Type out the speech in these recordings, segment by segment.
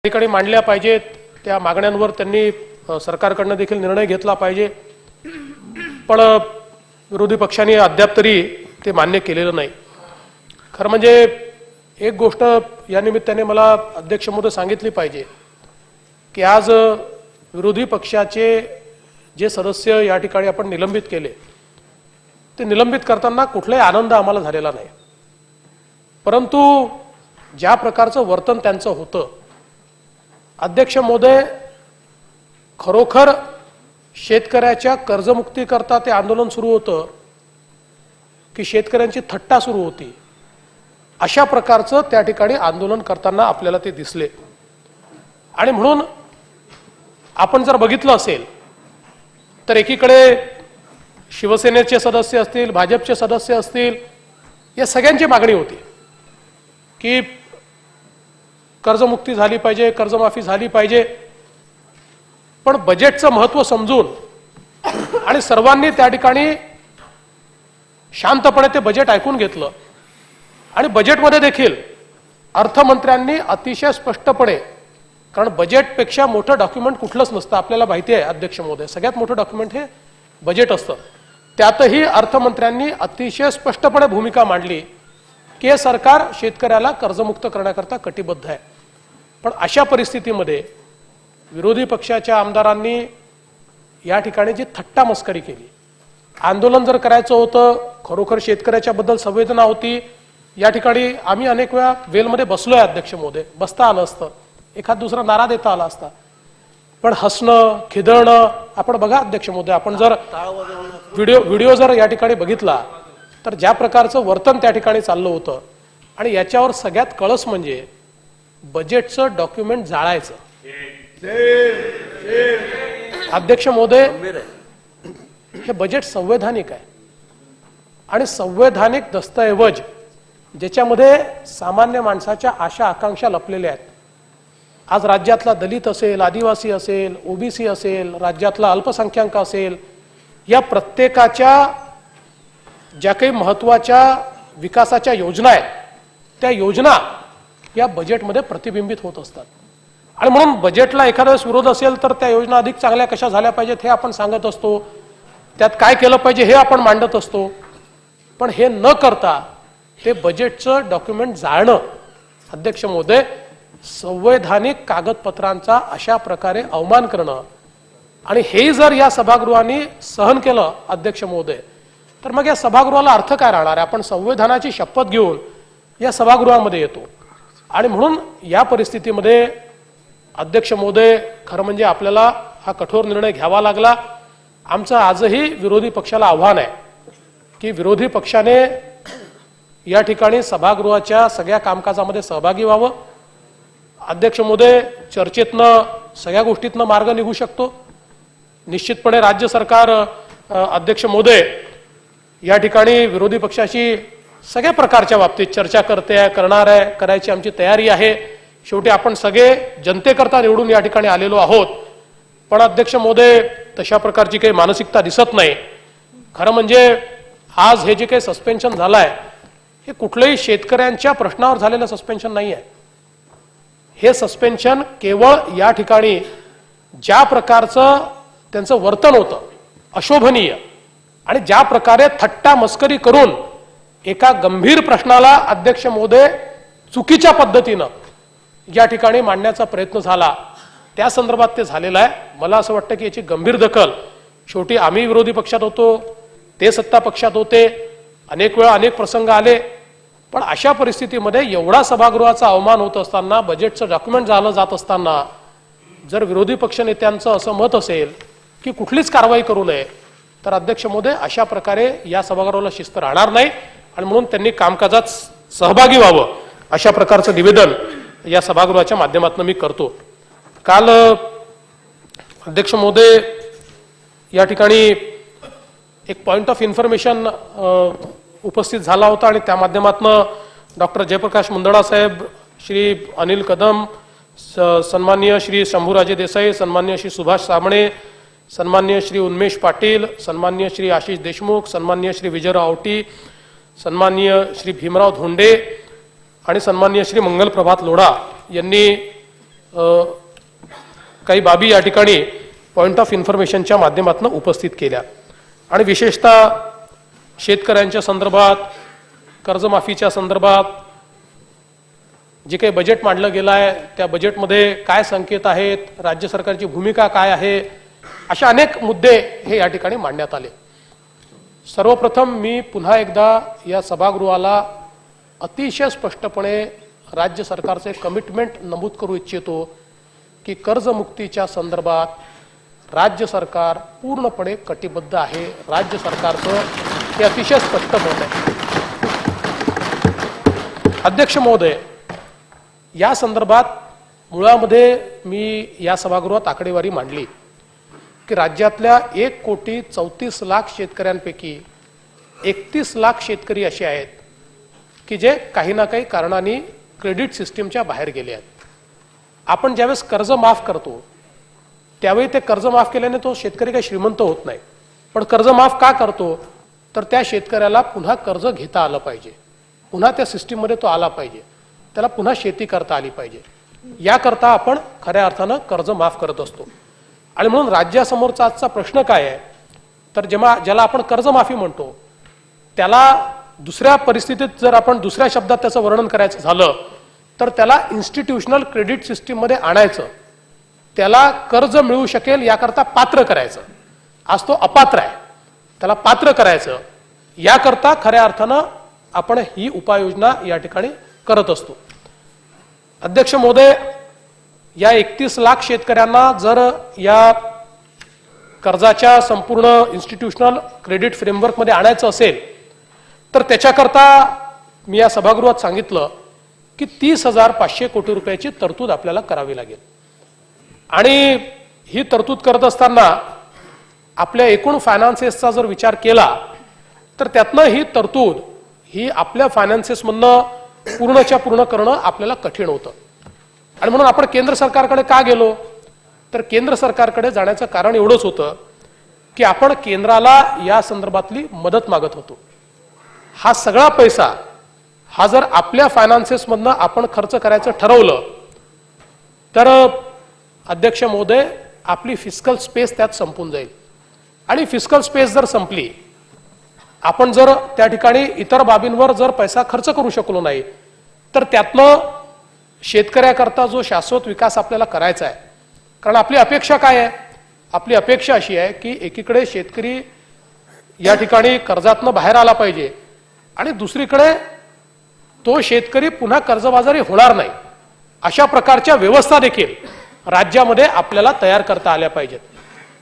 ठिकाणी मांडल्या पाहिजेत, त्या मागण्यांवर त्यांनी सरकारकडून देखील निर्णय घेतला पाहिजे। पण विरोधी पक्षांनी अद्याप तरी ते मान्य केलेलं नाही। खरं म्हणजे एक गोष्ट या निमित्ताने मला अध्यक्ष महोदय सांगितली पाहिजे की आज विरोधी पक्षाचे जे सदस्य या ठिकाणी आपण निलंबित केले, ते निलंबित करताना कुठलाही आनंद आम्हाला झालेला नाही, परंतु ज्या प्रकारचं वर्तन त्यांचं होतं, अध्यक्ष महोदय खरोखर शेतकऱ्याच्या कर्जमुक्ती करता ते आंदोलन सुरू होतं की शेतकऱ्यांची थट्टा सुरू होती, अशा प्रकारचं त्या ठिकाणी आंदोलन करताना आपल्याला ते दिसले। आणि म्हणून आपण जर बघितलं असेल तर एकीकडे शिवसेनेचे सदस्य असतील, भाजपचे सदस्य असतील, या सगळ्यांची मागणी होती की कर्जमुक्ती झाली पाहिजे, कर्जमाफी झाली पाहिजे। पण बजेटचं महत्त्व समजून आणि सर्वांनी त्या ठिकाणी शांतपणे ते बजेट ऐकून घेतलं आणि बजेटमध्ये देखील अर्थमंत्र्यांनी अतिशय स्पष्टपणे, कारण बजेटपेक्षा मोठं डॉक्युमेंट कुठलंच नसतं, आपल्याला माहिती आहे अध्यक्ष महोदय, सगळ्यात मोठं डॉक्युमेंट हे बजेट असतं। त्यातही अर्थमंत्र्यांनी अतिशय स्पष्टपणे भूमिका मांडली की हे सरकार शेतकऱ्याला कर्जमुक्त करण्याकरता कटिबद्ध आहे। पण अशा परिस्थितीमध्ये विरोधी पक्षाच्या आमदारांनी या ठिकाणी जी थट्टा मस्करी केली, आंदोलन जर करायचं होतं, खरोखर शेतकऱ्याच्या बद्दल संवेदना होती, या ठिकाणी आम्ही अनेक वेळा वेलमध्ये बसलोय अध्यक्ष महोदय, बसता आलं असतं, एखाद दुसरा नारा देता आला असता, पण हसणं खिदळणं आपण बघा अध्यक्ष महोदय, आपण जर व्हिडिओ जर या ठिकाणी बघितला तर ज्या प्रकारचं वर्तन त्या ठिकाणी चाललं होतं, आणि याच्यावर सगळ्यात कळस म्हणजे बजेटचं डॉक्युमेंट जाळायचं। अध्यक्ष महोदय, हे बजेट संवैधानिक आहे आणि संवैधानिक दस्तऐवज ज्याच्यामध्ये सामान्य माणसाच्या आशा आकांक्षा लपलेल्या आहेत। आज राज्यातला दलित असेल, आदिवासी असेल, ओबीसी असेल, राज्यातला अल्पसंख्याक असेल, या प्रत्येकाच्या ज्या काही महत्त्वाच्या विकासाच्या योजना आहेत, त्या योजना या बजेटमध्ये प्रतिबिंबित होत असतात। आणि म्हणून बजेटला एखादा विरोध असेल तर त्या योजना अधिक चांगल्या कशा झाल्या पाहिजेत हे आपण सांगत असतो, त्यात काय केलं पाहिजे हे आपण मांडत असतो। पण हे न करता ते बजेटचं डॉक्युमेंट जाळणं, अध्यक्ष महोदय, संवैधानिक कागदपत्रांचा अशा प्रकारे अवमान करणं, आणि हे जर या सभागृहाने सहन केलं अध्यक्ष महोदय, तर मग या सभागृहाला अर्थ काय राहणार आहे? आपण संविधानाची शपथ घेऊन या सभागृहामध्ये येतो, आणि म्हणून या परिस्थितीमध्ये अध्यक्ष महोदय, खरं म्हणजे आपल्याला हा कठोर निर्णय घ्यावा लागला। आमचं आजही विरोधी पक्षाला आव्हान आहे की विरोधी पक्षाने या ठिकाणी सभागृहाच्या सगळ्या कामकाजामध्ये सहभागी व्हावं। अध्यक्ष महोदय, चर्चेतनं सगळ्या गोष्टीतनं मार्ग निघू शकतो। निश्चितपणे राज्य सरकार अध्यक्ष महोदय या ठिकाणी विरोधी पक्षाशी सगळ्या प्रकारच्या बाबतीत चर्चा करणार आहे, करायची आमची तयारी आहे। शेवटी आपण सगळे जनतेकरता निवडून या ठिकाणी आलेलो आहोत, पण अध्यक्ष महोदय तशा प्रकारची काही मानसिकता दिसत नाही। खरं म्हणजे आज हे जे काही सस्पेन्शन झालं आहे, हे कुठल्याही शेतकऱ्यांच्या प्रश्नावर झालेलं सस्पेन्शन नाही आहे। हे सस्पेन्शन केवळ या ठिकाणी ज्या प्रकारचं त्यांचं वर्तन होतं अशोभनीय, आणि ज्या प्रकारे थट्टा मस्करी करून एका गंभीर प्रश्नाला अध्यक्ष महोदय चुकीच्या पद्धतीनं या ठिकाणी मांडण्याचा प्रयत्न झाला, त्या संदर्भात ते झालेलं आहे। मला असं वाटतं की याची गंभीर दखल, शेवटी आम्ही विरोधी पक्षात होतो, ते सत्ता पक्षात होते, अनेक वेळा अनेक प्रसंग आले, पण अशा परिस्थितीमध्ये एवढा सभागृहाचा अवमान होत असताना, बजेटचं डॉक्युमेंट झालं जात असताना, जर विरोधी पक्ष नेत्यांचं असं मत असेल की कुठलीच कारवाई करू नये, तर अध्यक्ष महोदय अशा प्रकारे या सभागृहाला शिस्त राहणार नाही, आणि म्हणून त्यांनी कामकाजात सहभागी व्हावं अशा प्रकारचं निवेदन या सभागृहाच्या माध्यमातून मी करतो। काल अध्यक्ष महोदय या ठिकाणी एक पॉइंट ऑफ इन्फॉर्मेशन उपस्थित झाला होता, आणि त्या माध्यमातून डॉक्टर जयप्रकाश मुंदडा साहेब, श्री अनिल कदम, सन्माननीय श्री शंभूराजे देसाई, सन्माननीय श्री सुभाष साबणे, सन्माननीय श्री उन्मेष पाटील, सन्माननीय श्री आशिष देशमुख, सन्माननीय श्री विजयराव आवटी, सन्माननीय श्री भीमराव धोंडे आणि सन्माननीय श्री मंगल प्रभात लोढा यांनी काही बाबी या ठिकाणी पॉइंट ऑफ इन्फॉर्मेशनच्या माध्यमातून उपस्थित केल्या आणि विशेषतः शेतकऱ्यांच्या संदर्भात, कर्जमाफीच्या संदर्भात जे काही बजेट मांडलं गेलं आहे त्या बजेटमध्ये काय संकेत आहेत, राज्य सरकारची भूमिका काय आहे, अशा अनेक मुद्दे हे या ठिकाणी मांडण्यात आले. सर्वप्रथम मी पुन्हा एकदा या सभागृहाला अतिशय स्पष्टपणे राज्य सरकारचे कमिटमेंट नमूद करू इच्छितो की कर्जमुक्तीच्या संदर्भात राज्य सरकार पूर्णपणे कटिबद्ध आहे. राज्य सरकारचं हे अतिशय स्पष्ट मत आहे. अध्यक्ष महोदय, या संदर्भात मुळामध्ये मी या सभागृहात आकडेवारी मांडली की राज्यातल्या 1,34,00,000 शेतकऱ्यांपैकी 31 लाख शेतकरी असे आहेत की जे काही ना काही कारणाने क्रेडिट सिस्टीमच्या बाहेर गेले आहेत. आपण ज्यावेळेस कर्ज माफ करतो त्यावेळी ते कर्ज माफ केल्याने तो शेतकरी काही श्रीमंत होत नाही, पण कर्ज माफ का करतो तर त्या शेतकऱ्याला पुन्हा कर्ज घेता आलं पाहिजे, पुन्हा त्या सिस्टीममध्ये तो आला पाहिजे, त्याला पुन्हा शेती करता आली पाहिजे. याकरता आपण खऱ्या अर्थानं कर्ज माफ करत असतो. आणि म्हणून राज्यासमोरचा आजचा प्रश्न काय आहे तर ज्याला आपण कर्जमाफी म्हणतो त्याला दुसऱ्या परिस्थितीत जर आपण दुसऱ्या शब्दात त्याचं वर्णन करायचं झालं तर त्याला इन्स्टिट्यूशनल क्रेडिट सिस्टीममध्ये आणायचं, त्याला कर्ज मिळू शकेल याकरता पात्र करायचं. आज तो अपात्र आहे, त्याला पात्र करायचं. याकरता खऱ्या अर्थानं आपण ही उपाययोजना या ठिकाणी करत असतो. अध्यक्ष महोदय, या 31 लाख शेतकऱ्यांना जर या कर्जाच्या संपूर्ण इन्स्टिट्यूशनल क्रेडिट फ्रेमवर्कमध्ये आणायचं असेल तर त्याच्याकरता मी या सभागृहात सांगितलं की 30,500 कोटी रुपयाची तरतूद आपल्याला करावी लागेल. आणि ही तरतूद करत असताना आपल्या एकूण फायनान्सेसचा जर विचार केला तर त्यातनं ही तरतूद ही आपल्या फायनान्सेसमधनं पूर्णच्या पूर्ण करणं आपल्याला कठीण होतं. आणि म्हणून आपण केंद्र सरकारकडे का गेलो तर केंद्र सरकारकडे जाण्याचं कारण एवढंच होतं की आपण केंद्राला या संदर्भातली मदत मागत होतो. हा सगळा पैसा हा जर आपल्या फायनान्सेसमधनं आपण खर्च करायचं ठरवलं तर अध्यक्ष महोदय आपली फिस्कल स्पेस त्यात संपून जाईल. आणि फिस्कल स्पेस जर संपली, आपण जर त्या ठिकाणी इतर बाबींवर जर पैसा खर्च करू शकलो नाही तर त्यातनं शेतकऱ्याकरता जो शाश्वत विकास आपल्याला करायचा आहे, कारण आपली अपेक्षा काय आहे, आपली अपेक्षा अशी आहे की एकीकडे शेतकरी या ठिकाणी कर्जातनं बाहेर आला पाहिजे आणि दुसरीकडे तो शेतकरी पुन्हा कर्जबाजारी होणार नाही अशा प्रकारच्या व्यवस्था देखील राज्यामध्ये आपल्याला तयार करता आल्या पाहिजेत.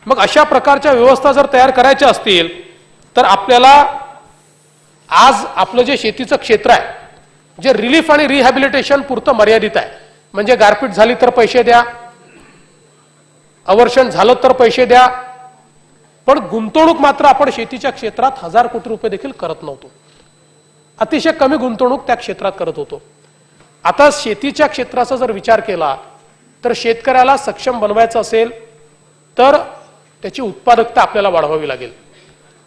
मग अशा प्रकारच्या व्यवस्था जर तयार करायच्या असतील तर आपल्याला आज आपलं जे शेतीचं क्षेत्र आहे जे रिलीफ आणि रिहॅबिलिटेशन पुरतं मर्यादित आहे, म्हणजे गारपीट झाली तर पैसे द्या, अवर्षण झालं तर पैसे द्या, पण गुंतवणूक मात्र आपण शेतीच्या क्षेत्रात 1,000 कोटी रुपये देखील करत नव्हतो. अतिशय कमी गुंतवणूक त्या क्षेत्रात करत होतो. आता शेतीच्या क्षेत्राचा जर विचार केला तर शेतकऱ्याला सक्षम बनवायचं असेल तर त्याची उत्पादकता आपल्याला वाढवावी लागेल.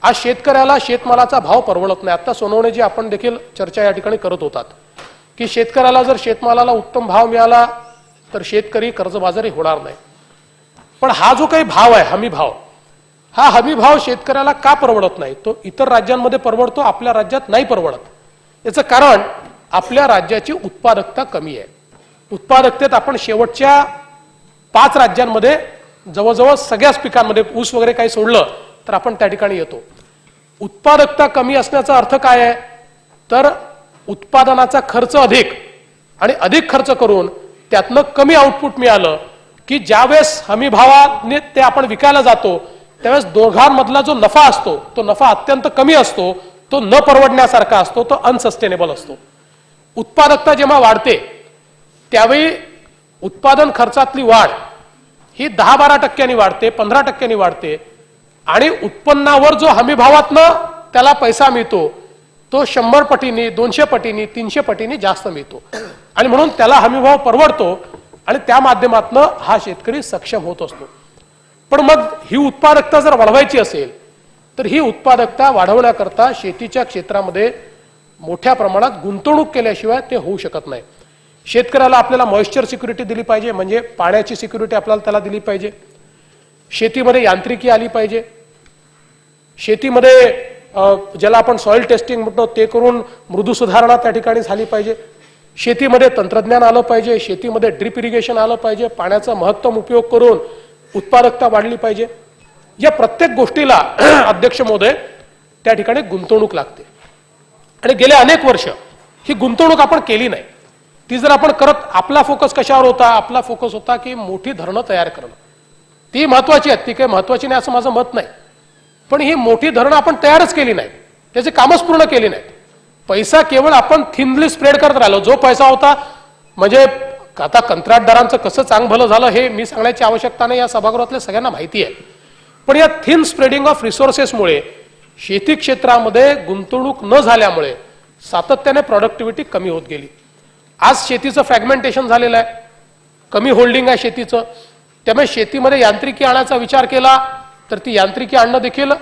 आज शेतकऱ्याला शेतमालाचा भाव परवडत नाही. आता सोनवणेजी आपण देखील चर्चा या ठिकाणी करत होतात की शेतकऱ्याला जर शेतमालाला उत्तम भाव मिळाला तर शेतकरी कर्जबाजारी होणार नाही. पण हा जो काही भाव आहे हमी भाव, हा हमी भाव शेतकऱ्याला का परवडत नाही? तो इतर राज्यांमध्ये परवडतो, आपल्या राज्यात नाही परवडत. याचं कारण आपल्या राज्याची उत्पादकता कमी आहे. उत्पादकतेत आपण शेवटच्या 5 राज्यांमध्ये जवळजवळ सगळ्याच पिकांमध्ये, ऊस वगैरे काही सोडलं तर आपण त्या ठिकाणी येतो. उत्पादकता कमी असण्याचा अर्थ काय आहे तर उत्पादनाचा खर्च अधिक आणि अधिक खर्च करून त्यातनं कमी आउटपुट मिळालं की ज्यावेळेस हमी भावाने ते आपण विकायला जातो त्यावेळेस दोघांमधला जो नफा असतो तो नफा अत्यंत कमी असतो, तो न परवडण्यासारखा असतो, तो अनसस्टेनेबल असतो. उत्पादकता जेव्हा वाढते त्यावेळी उत्पादन खर्चातली वाढ ही 10-12% वाढते, 15% वाढते आणि उत्पन्नावर जो हमी भावातनं त्याला पैसा मिळतो तो 100 पटींनी, 200 पटींनी, 300 पटींनी जास्त मिळतो. आणि म्हणून त्याला हमीभाव परवडतो आणि त्या माध्यमातनं हा शेतकरी सक्षम होत असतो. पण मग ही उत्पादकता जर वाढवायची असेल तर ही उत्पादकता वाढवण्याकरता शेतीच्या क्षेत्रामध्ये मोठ्या प्रमाणात गुंतवणूक केल्याशिवाय ते होऊ शकत नाही. शेतकऱ्याला आपल्याला मॉइश्चर सिक्युरिटी दिली पाहिजे, म्हणजे पाण्याची सिक्युरिटी आपल्याला त्याला दिली पाहिजे. शेतीमध्ये यांत्रिकी आली पाहिजे. शेतीमध्ये ज्याला आपण सॉइल टेस्टिंग म्हणतो ते करून मृदू सुधारणा त्या ठिकाणी झाली पाहिजे. शेतीमध्ये तंत्रज्ञान आलं पाहिजे. शेतीमध्ये ड्रिप इरिगेशन आलं पाहिजे. पाण्याचा महत्तम उपयोग करून उत्पादकता वाढली पाहिजे. या प्रत्येक गोष्टीला अध्यक्ष महोदय त्या ठिकाणी गुंतवणूक लागते. आणि गेले अनेक वर्ष ही गुंतवणूक आपण केली नाही. ती जर आपण करत, आपला फोकस कशावर होता? आपला फोकस होता की मोठी धरणं तयार करणं. ती महत्वाची आहेत, ती काही महत्वाची नाही असं माझं मत नाही. पण ही मोठी धरणं आपण तयारच केली नाही, त्याचे कामच पूर्ण केली नाहीत. पैसा केवळ आपण थिनली स्प्रेड करत राहिलो. जो पैसा होता, म्हणजे आता कंत्राटदारांचं कसं चांग भलं झालं हे मी सांगण्याची आवश्यकता नाही, या सभागृहातल्या सगळ्यांना माहिती आहे. पण या थिन स्प्रेडिंग ऑफ रिसोर्सेसमुळे शेती क्षेत्रामध्ये गुंतवणूक न झाल्यामुळे सातत्याने प्रॉडक्टिव्हिटी कमी होत गेली. आज शेतीचं फ्रॅगमेंटेशन झालेलं आहे, कमी होल्डिंग आहे शेतीचं. त्यामुळे शेतीमध्ये यांत्रिकी आणायचा विचार केला तर ती यांत्रिकी आणणं देखील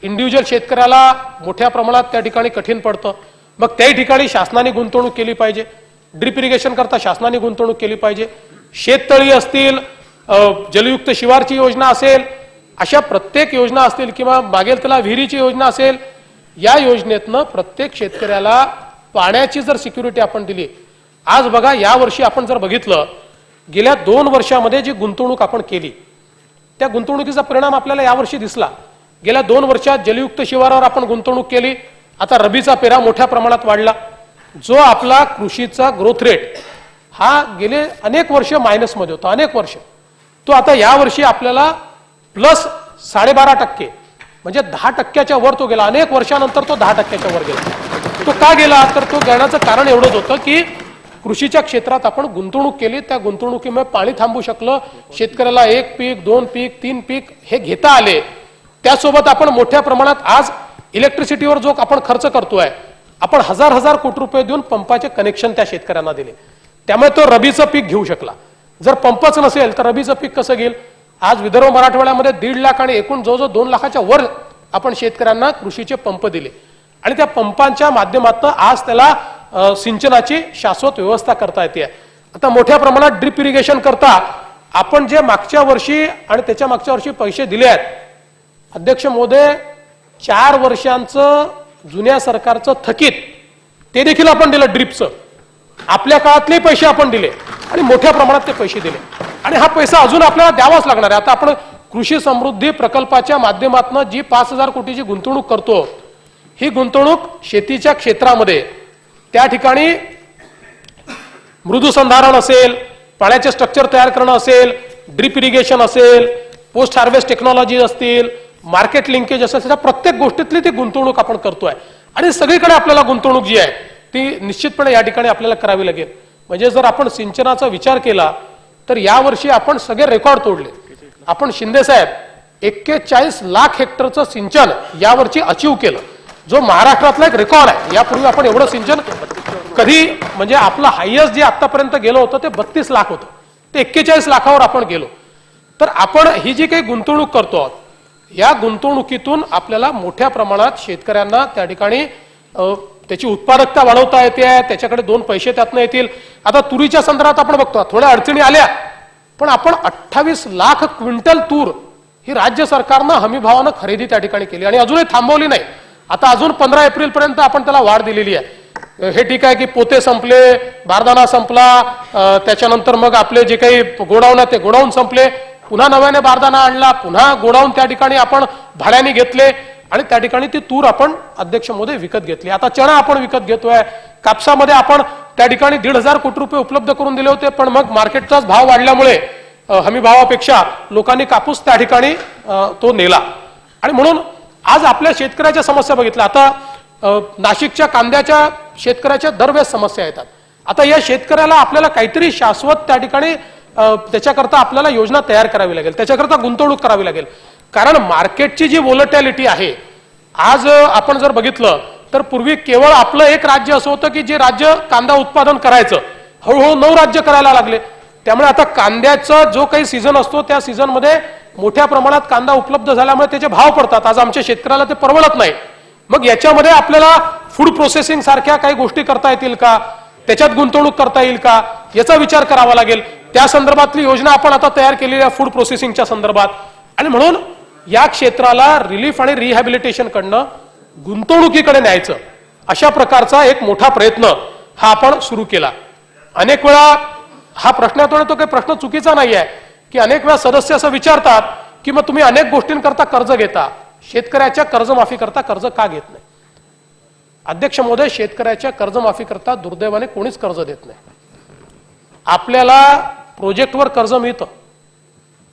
इंडिव्हिज्युअल शेतकऱ्याला मोठ्या प्रमाणात त्या ठिकाणी कठीण पडतं. मग त्याही ठिकाणी शासनाने गुंतवणूक केली पाहिजे. ड्रिप इरिगेशन करता शासनाने गुंतवणूक केली पाहिजे. शेततळी असतील, जलयुक्त शिवारची योजना असेल, अशा प्रत्येक योजना असतील, किंवा मागेल त्याला विहिरीची योजना असेल, या योजनेतनं प्रत्येक शेतकऱ्याला पाण्याची जर सिक्युरिटी आपण दिली. आज बघा, या वर्षी आपण जर बघितलं, गेल्या 2 वर्षामध्ये जी गुंतवणूक आपण केली त्या गुंतवणुकीचा परिणाम आपल्याला यावर्षी दिसला. गेल्या 2 वर्षात जलयुक्त शिवारावर आपण गुंतवणूक केली. आता रबीचा पेरा मोठ्या प्रमाणात वाढला. जो आपला कृषीचा ग्रोथ रेट हा गेले अनेक वर्ष मायनसमध्ये होता, अनेक वर्ष, तो आता यावर्षी आपल्याला प्लस 12.5%, म्हणजे 10%च्या वर तो गेला. अनेक वर्षानंतर तो 10%च्या वर गेला. तो का गेला? तर तो गेण्याचं कारण एवढंच होतं की कृषीच्या क्षेत्रात आपण गुंतवणूक केली. त्या गुंतवणुकीमुळे पाणी थांबू शकलं. शेतकऱ्याला 1 पीक, 2 पीक, 3 पीक हे घेता आले. त्यासोबत आपण मोठ्या प्रमाणात आज इलेक्ट्रिसिटीवर जो आपण खर्च करतोय, आपण हजार कोटी रुपये देऊन पंपाचे कनेक्शन त्या शेतकऱ्यांना दिले. त्यामुळे तो रबीचं पीक घेऊ शकला. जर पंपच नसेल तर रबीचं पीक कसं घेईल? आज विदर्भ मराठवाड्यामध्ये 1.5 लाख आणि एकूण जवळजवळ 2 लाखाच्या वर आपण शेतकऱ्यांना कृषीचे पंप दिले. आणि त्या पंपांच्या माध्यमातून आज त्याला सिंचनाची शाश्वत व्यवस्था करता येते. आता मोठ्या प्रमाणात ड्रिप इरिगेशन करता आपण जे मागच्या वर्षी आणि त्याच्या मागच्या वर्षी पैसे दिले आहेत, अध्यक्ष महोदय, 4 वर्षांचं जुन्या सरकारचं थकीत ते देखील आपण दिलं. ड्रिपचं आपल्या काळातले पैसे आपण दिले आणि मोठ्या प्रमाणात ते पैसे दिले. आणि हा पैसा अजून आपल्याला द्यावाच लागणार आहे. आता आपण कृषी समृद्धी प्रकल्पाच्या माध्यमातून जी 5,000 कोटीची गुंतवणूक करतो, ही गुंतवणूक शेतीच्या क्षेत्रामध्ये त्या ठिकाणी मृदू संधारण असेल, पाण्याचे स्ट्रक्चर तयार करणं असेल, ड्रिप इरिगेशन असेल, पोस्ट हार्वेस्ट टेक्नॉलॉजी असतील, मार्केट लिंकेज असेल, त्या प्रत्येक गोष्टीतली ती गुंतवणूक आपण करतोय. आणि सगळीकडे आपल्याला गुंतवणूक जी आहे ती निश्चितपणे या ठिकाणी आपल्याला करावी लागेल. म्हणजे जर आपण सिंचनाचा विचार केला तर यावर्षी आपण सगळे रेकॉर्ड तोडले. आपण शिंदे साहेब 41 लाख हेक्टरचं सिंचन यावर्षी अचीव केलं, जो महाराष्ट्रातला एक रेकॉर्ड आहे. यापूर्वी आपण एवढं सिंचन कधी, म्हणजे आपलं हायएस्ट जे आतापर्यंत गेलो होतं ते 32 लाख होतं, ते 41 लाखावर आपण गेलो. तर आपण ही जी काही गुंतवणूक करतो, या गुंतवणुकीतून आपल्याला मोठ्या प्रमाणात शेतकऱ्यांना त्या ठिकाणी त्याची उत्पादकता वाढवता येते, त्याच्याकडे 2 पैसे त्यातनं येतील. आता तुरीच्या संदर्भात आपण बघतो थोड्या अडचणी आल्या, पण आपण 28 लाख क्विंटल तूर ही राज्य सरकारनं हमी भावानं खरेदी त्या ठिकाणी केली आणि अजूनही थांबवली नाही. आता अजून 15 एप्रिल पर्यंत आपण त्याला वाढ दिलेली आहे. हे ठीक आहे की पोते संपले, बारदाना संपला, त्याच्यानंतर मग आपले जे काही गोडाऊन आहे ते गोडाऊन संपले, पुन्हा नव्याने बारदाना आणला, पुन्हा गोडाऊन त्या ठिकाणी आपण भाड्याने घेतले आणि त्या ठिकाणी ती तूर आपण अध्यक्ष महोदय विकत घेतली. आता चणा आपण विकत घेतोय. कापसामध्ये आपण त्या ठिकाणी 1,500 कोटी रुपये उपलब्ध करून दिले होते, पण मग मार्केटचाच भाव वाढल्यामुळे हमी भावापेक्षा लोकांनी कापूस त्या ठिकाणी तो नेला. आणि म्हणून आज आपल्या शेतकऱ्याच्या समस्या बघितल्या. आता नाशिकच्या कांद्याच्या शेतकऱ्याच्या दरवेळेस समस्या येतात. आता या शेतकऱ्याला आपल्याला काहीतरी शाश्वत त्या ठिकाणी त्याच्याकरता आपल्याला योजना तयार करावी लागेल, त्याच्याकरता गुंतवणूक करावी लागेल. कारण मार्केटची जी व्होलॅटिलिटी आहे, आज आपण जर बघितलं तर पूर्वी केवळ आपलं एक राज्य असं होतं की जे राज्य कांदा उत्पादन करायचं, हळूहळू 9 राज्य करायला लागले. त्यामुळे आता कांद्याचा जो काही सीझन असतो त्या सीझनमध्ये मोठ्या प्रमाणात कांदा उपलब्ध झाल्यामुळे त्याचे भाव पडतात. आज आमच्या शेतकऱ्याला ते परवडत नाही. मग याच्यामध्ये आपल्याला फूड प्रोसेसिंग सारख्या काही गोष्टी करता येतील का? त्याच्यात गुंतवणूक करता येईल का याचा विचार करावा लागेल. त्या संदर्भातली योजना आपण आता तयार केलेली आहे फूड प्रोसेसिंगच्या संदर्भात. आणि म्हणून या क्षेत्राला रिलीफ आणि रिहॅबिलिटेशन कडनं गुंतवणुकीकडे न्यायचं अशा प्रकारचा एक मोठा प्रयत्न हा आपण सुरू केला. अनेक वेळा हा प्रश्न येतो, तो काही प्रश्न चुकीचा नाही आहे की अनेक वेळा सदस्य असं विचारतात की मग तुम्ही अनेक गोष्टींकरता कर्ज घेता, शेतकऱ्याच्या कर्जमाफी करता कर्ज का घेत नाही? अध्यक्ष महोदय, शेतकऱ्याच्या कर्जमाफी करता दुर्दैवाने कोणीच कर्ज देत नाही. आपल्याला प्रोजेक्टवर कर्ज मिळतं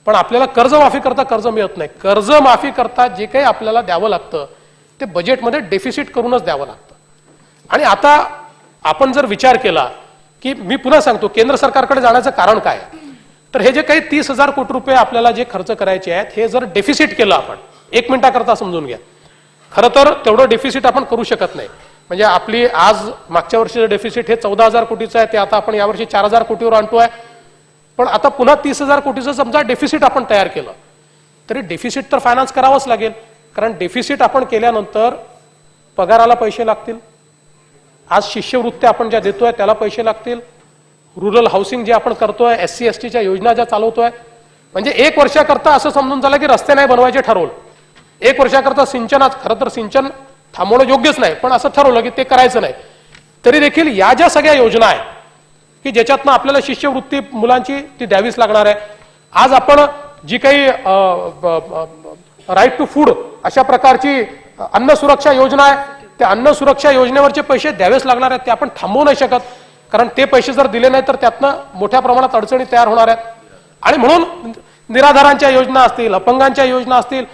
पण आपल्याला कर्जमाफी करता कर्ज मिळत नाही. कर्जमाफी करता जे काही आपल्याला द्यावं लागतं ते बजेटमध्ये डेफिसिट करूनच द्यावं लागतं. आणि आता आपण जर विचार केला की मी पुन्हा सांगतो केंद्र सरकारकडे जाण्याचं कारण काय, तर हे जे काही 30,000 कोटी रुपये आपल्याला जे खर्च करायचे आहेत हे जर डेफिसिट केलं आपण, एक मिनिटाकरता समजून घ्या, खरं तर तेवढं डेफिसिट आपण करू शकत नाही. म्हणजे आपली आज मागच्या वर्षीचं डेफिसिट हे 14,000 कोटीचं आहे, ते आता आपण यावर्षी 4,000 कोटीवर आणतोय. पण आता पुन्हा 30,000 कोटीचं समजा डेफिसिट आपण तयार केलं तरी डेफिसिट तर फायनान्स करावंच लागेल. कारण डेफिसिट आपण केल्यानंतर पगाराला पैसे लागतील, आज शिष्यवृत्त्या आपण ज्या देतोय त्याला पैसे लागतील, रुरल हाऊसिंग जे आपण करतोय, SC STच्या योजना ज्या चालवतोय, म्हणजे एक वर्षाकरता असं समजून झालं की रस्ते नाही बनवायचे ठरवलं, एक वर्षाकरता सिंचनाच, खरं तर सिंचन थांबवणं योग्यच नाही पण असं ठरवलं की ते करायचं नाही. तरी देखील या ज्या सगळ्या योजना आहेत की ज्याच्यातनं आपल्याला शिष्यवृत्ती मुलांची ती द्यावीच लागणार आहे. आज आपण जी काही राईट टू फूड अशा प्रकारची अन्न सुरक्षा योजना आहे, त्या अन्न सुरक्षा योजनेवरचे पैसे द्यावेच लागणार आहेत, ते आपण थांबवू नाही शकत. कारण ते पैसे जर दिले नाही तर त्यातनं मोठ्या प्रमाणात अडचणी तयार होणार आहेत. आणि म्हणून निराधारांच्या योजना असतील, अपंगांच्या योजना असतील,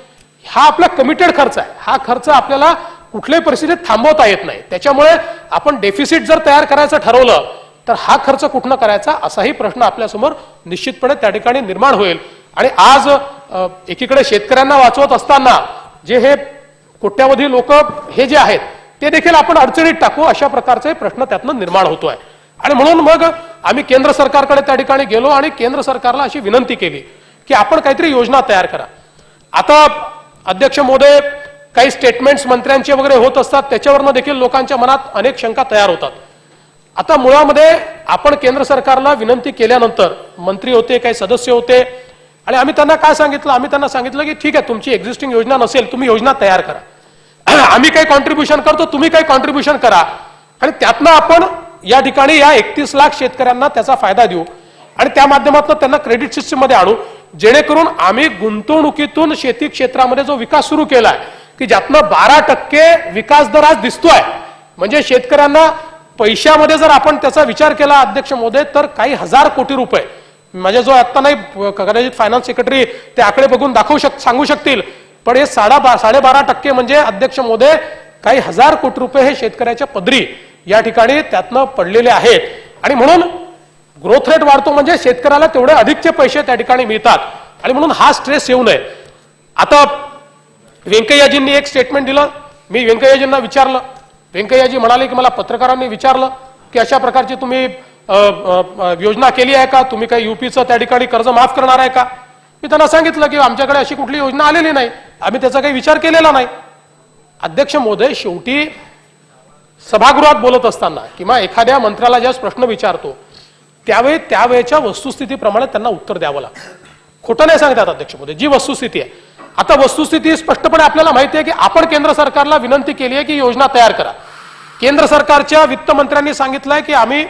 हा आपला कमिटेड खर्च आहे. हा खर्च आपल्याला कुठल्याही परिस्थितीत थांबवता येत नाही. त्याच्यामुळे आपण डेफिसिट जर तयार करायचं ठरवलं तर हा खर्च कुठनं करायचा असाही प्रश्न आपल्यासमोर निश्चितपणे त्या ठिकाणी निर्माण होईल. आणि आज एकीकडे शेतकऱ्यांना वाचवत असताना जे हे कोट्यावधी लोक हे जे आहेत ते देखील आपण अडचणीत टाकू अशा प्रकारचे प्रश्न त्यातनं निर्माण होतोय. आणि म्हणून मग आम्ही केंद्र सरकारकडे त्या ठिकाणी गेलो आणि केंद्र सरकारला अशी विनंती केली की आपण काहीतरी योजना तयार करा. आता अध्यक्ष महोदय, काही स्टेटमेंट्स मंत्र्यांचे वगैरे होत असतात, त्याच्यावरनं देखील लोकांच्या मनात अनेक शंका तयार होतात. आता मुळामध्ये आपण केंद्र सरकारला विनंती केल्यानंतर मंत्री होते, काही सदस्य होते, आणि आम्ही त्यांना काय सांगितलं, आम्ही त्यांना सांगितलं की ठीक आहे, तुमची एक्झिस्टिंग योजना नसेल, तुम्ही योजना तयार करा, आम्ही काही कॉन्ट्रीब्युशन करतो, तुम्ही काही कॉन्ट्रीब्युशन करा, आणि त्यातनं आपण या ठिकाणी या 31 लाख शेतकऱ्यांना त्याचा फायदा देऊ आणि त्या माध्यमातून त्यांना क्रेडिट सिस्टम मध्ये आणू, जेणेकरून आम्ही गुंतवणुकीतून शेती क्षेत्रामध्ये जो विकास सुरू केलाय की ज्यातनं 12% विकास दर आज दिसतोय. म्हणजे शेतकऱ्यांना पैशामध्ये जर आपण त्याचा विचार केला अध्यक्ष महोदय तर काही हजार कोटी रुपये, म्हणजे जो आता नाही कदाचित फायनान्स सेक्रेटरी ते आकडे बघून सांगू शकतील, पण हे 12.5% म्हणजे अध्यक्ष महोदय काही हजार कोटी रुपये हे शेतकऱ्याच्या पदरी या ठिकाणी त्यातनं पडलेले आहेत. आणि म्हणून ग्रोथ रेट वाढतो म्हणजे शेतकऱ्याला तेवढे अधिकचे पैसे त्या ठिकाणी मिळतात. आणि म्हणून हा स्ट्रेस येऊ नये. आता व्यंकय्याजींनी एक स्टेटमेंट दिलं, मी व्यंकय्याजींना विचारलं, व्यंकय्याजी म्हणाले की मला पत्रकारांनी विचारलं की अशा प्रकारची तुम्ही योजना केली आहे का, तुम्ही काही UPचं त्या ठिकाणी कर्ज माफ करणार आहे का. मी त्यांना सांगितलं की आमच्याकडे अशी कुठली योजना आलेली नाही, आम्ही त्याचा काही विचार केलेला नाही. अध्यक्ष महोदय, शेवटी सभागृहात बोलत असताना किंवा एखाद्या मंत्र्याला ज्यावेळेस प्रश्न विचारतो त्यावेळेच्या वस्तुस्थितीप्रमाणे त्यांना उत्तर द्यावं लागतं. खोटं नाही सांगतात अध्यक्ष महोदय, जी वस्तुस्थिती आहे. आता वस्तुस्थिती स्पष्टपणे आपल्याला माहिती आहे की आपण केंद्र सरकारला विनंती केली आहे की योजना तयार करा. केंद्र सरकारच्या वित्त मंत्र्यांनी सांगितलंय की आम्ही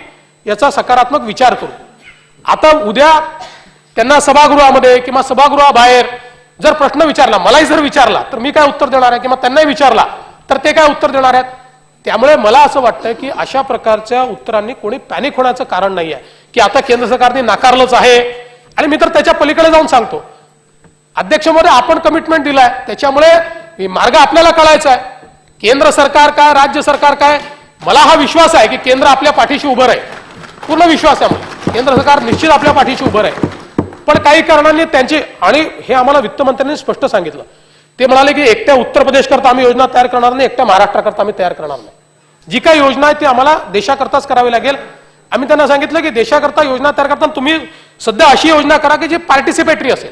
याचा सकारात्मक विचार करू. आता उद्या त्यांना सभागृहामध्ये किंवा सभागृहाबाहेर जर प्रश्न विचारला, मलाही जर विचारला तर मी काय उत्तर देणार आहे, किंवा त्यांनाही विचारला तर ते काय उत्तर देणार आहेत. त्यामुळे मला असं वाटतं की अशा प्रकारच्या उत्तरांनी कोणी पॅनिक होण्याचं कारण नाही आहे की आता केंद्र सरकारने नाकारलंच आहे. आणि मी तर त्याच्या पलीकडे जाऊन सांगतो, अध्यक्ष महोदय आपण कमिटमेंट दिलाय, त्याच्यामुळे मार्ग आपल्याला कळायचा आहे. केंद्र सरकार काय, राज्य सरकार काय, मला हा विश्वास आहे की केंद्र आपल्या पाठीशी उभं आहे, पूर्ण विश्वास आहे मला, केंद्र सरकार निश्चित आपल्या पाठीशी उभं आहे. पण काही कारणांनी त्यांची, आणि हे आम्हाला वित्तमंत्र्यांनी स्पष्ट सांगितलं, ते म्हणाले की एकट्या उत्तर प्रदेश करता आम्ही योजना तयार करणार नाही, एकट्या महाराष्ट्राकरता आम्ही तयार करणार नाही, जी काही योजना आहे ती आम्हाला देशाकरताच करावी लागेल. आम्ही त्यांना सांगितलं की देशाकरता योजना तयार करताना तुम्ही सध्या अशी योजना करा की जी पार्टिसिपेटरी असेल,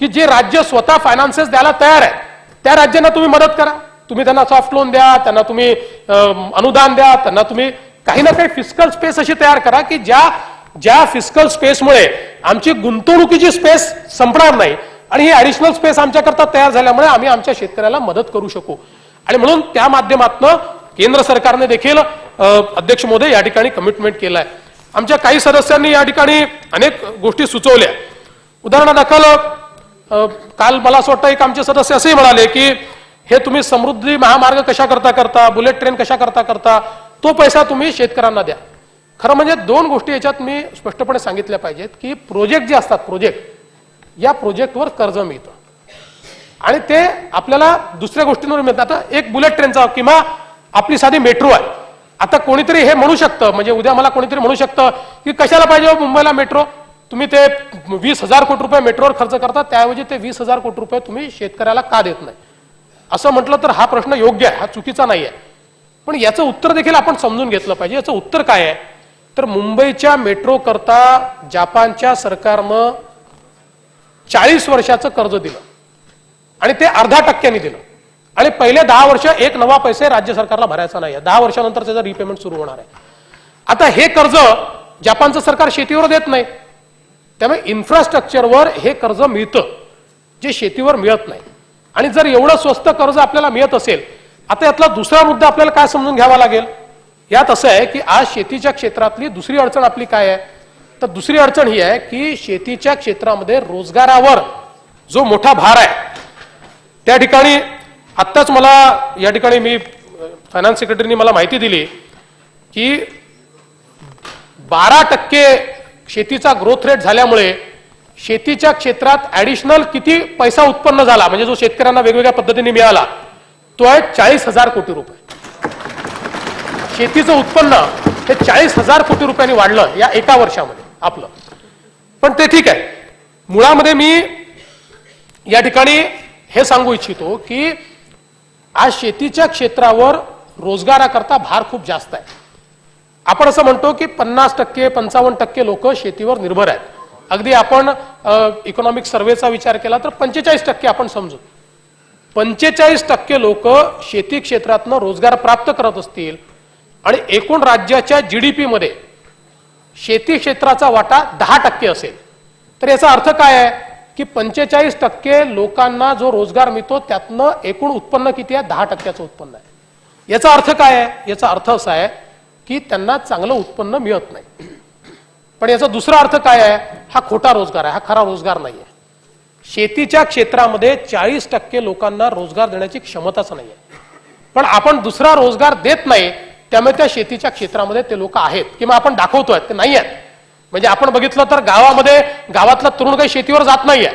की जे राज्य स्वतः फायनान्सेस द्यायला तयार आहे त्या राज्यांना तुम्ही मदत करा, तुम्ही त्यांना सॉफ्ट लोन द्या, त्यांना तुम्ही अनुदान द्या, त्यांना तुम्ही काही ना काही फिस्कल स्पेस अशी तयार करा की ज्या फिस्कल स्पेसमुळे आमची गुंतवणुकीची स्पेस संपणार नाही आणि ही ऍडिशनल स्पेस आमच्याकरता तयार झाल्यामुळे आम्ही आमच्या शेतकऱ्याला मदत करू शकू. आणि म्हणून त्या माध्यमातून केंद्र सरकारने देखील अध्यक्ष महोदय या ठिकाणी कमिटमेंट केलाय. आमच्या काही सदस्यांनी या ठिकाणी अनेक गोष्टी सुचवल्या. उदाहरणादाखल काल मला असं वाटतं एक आमचे सदस्य असेही म्हणाले की हे तुम्ही समृद्धी महामार्ग कशा करता, बुलेट ट्रेन कशा करता, तो पैसा तुम्ही शेतकऱ्यांना द्या. खरं म्हणजे दोन गोष्टी याच्यात मी स्पष्टपणे सांगितल्या पाहिजेत की प्रोजेक्ट जे असतात, या प्रोजेक्टवर कर्ज मिळतं आणि ते आपल्याला दुसऱ्या गोष्टींवर मिळतं. आता एक बुलेट ट्रेनचा किंवा आपली साधी मेट्रो आहे. आता कोणीतरी हे म्हणू शकतं, म्हणजे उद्या मला कोणीतरी म्हणू शकतं की कशाला पाहिजे मुंबईला मेट्रो, तुम्ही ते 20,000 कोटी रुपये मेट्रोवर खर्च करता, त्याऐवजी ते 20,000 कोटी रुपये तुम्ही शेतकऱ्याला का देत नाही, असं म्हटलं तर हा प्रश्न योग्य आहे, हा चुकीचा नाही आहे. पण याचं उत्तर देखील आपण समजून घेतलं पाहिजे. याचं उत्तर काय आहे तर मुंबईच्या मेट्रो करता जपानच्या सरकारनं 40 वर्षाचं कर्ज दिलं आणि ते 0.5% दिलं आणि पहिले 10 वर्ष एक नवा पैसे राज्य सरकारला भरायचा नाही. 10 वर्षानंतर त्याचं रिपेमेंट सुरू होणार आहे. आता हे कर्ज जपानचं सरकार शेतीवर देत नाही, त्यामुळे इन्फ्रास्ट्रक्चरवर हे कर्ज मिळतं जे शेतीवर मिळत नाही. आणि जर एवढं स्वस्त कर्ज आपल्याला मिळत असेल, आता यातला दुसरा मुद्दा आपल्याला काय समजून घ्यावा लागेल. यात असं आहे की आज शेतीच्या क्षेत्रातली दुसरी अडचण आपली काय आहे तर दुसरी अडचण ही आहे की शेतीच्या क्षेत्रामध्ये रोजगारावर जो मोठा भार आहे, त्या ठिकाणी आत्ताच मला या ठिकाणी मी फायनान्स सेक्रेटरीनी मला माहिती दिली की 12% शेतीचा ग्रोथ रेट झाल्यामुळे शेतीच्या क्षेत्रात ऍडिशनल किती पैसा उत्पन्न झाला, म्हणजे जो शेतकऱ्यांना वेगवेगळ्या पद्धतीने मिळाला, तो आहे 40,000 कोटी रुपये. शेतीचं उत्पन्न हे 40,000 कोटी रुपयांनी वाढलं या एका वर्षामध्ये आपलं. पण ते ठीक आहे. मुळामध्ये मी या ठिकाणी हे सांगू इच्छितो की आज शेतीच्या क्षेत्रावर रोजगाराकरता भार खूप जास्त आहे. आपण असं म्हणतो की 50%, 55% लोक शेतीवर निर्भर आहेत. अगदी आपण इकॉनॉमिक सर्वेचा विचार केला तर 45% आपण समजू. 45% लोक शेती क्षेत्रातनं रोजगार प्राप्त करत असतील आणि एकूण राज्याच्या जीडीपी मध्ये शेती क्षेत्राचा वाटा 10% असेल तर याचा अर्थ काय आहे की 45% लोकांना जो रोजगार मिळतो त्यातनं एकूण उत्पन्न किती आहे, 10%चं उत्पन्न आहे. याचा अर्थ काय आहे, याचा अर्थ असा आहे की त्यांना चांगलं उत्पन्न मिळत नाही. पण याचा दुसरा अर्थ काय आहे, हा खोटा रोजगार आहे, हा खरा रोजगार नाही आहे. शेतीच्या क्षेत्रामध्ये 40% लोकांना रोजगार देण्याची क्षमताच नाही आहे. पण आपण दुसरा रोजगार देत नाही, त्यामुळे त्या शेतीच्या क्षेत्रामध्ये ते लोक आहेत किंवा आपण दाखवतोय ते नाही आहेत. म्हणजे आपण बघितलं तर गावामध्ये गावातला तरुण काही शेतीवर जात नाहीये,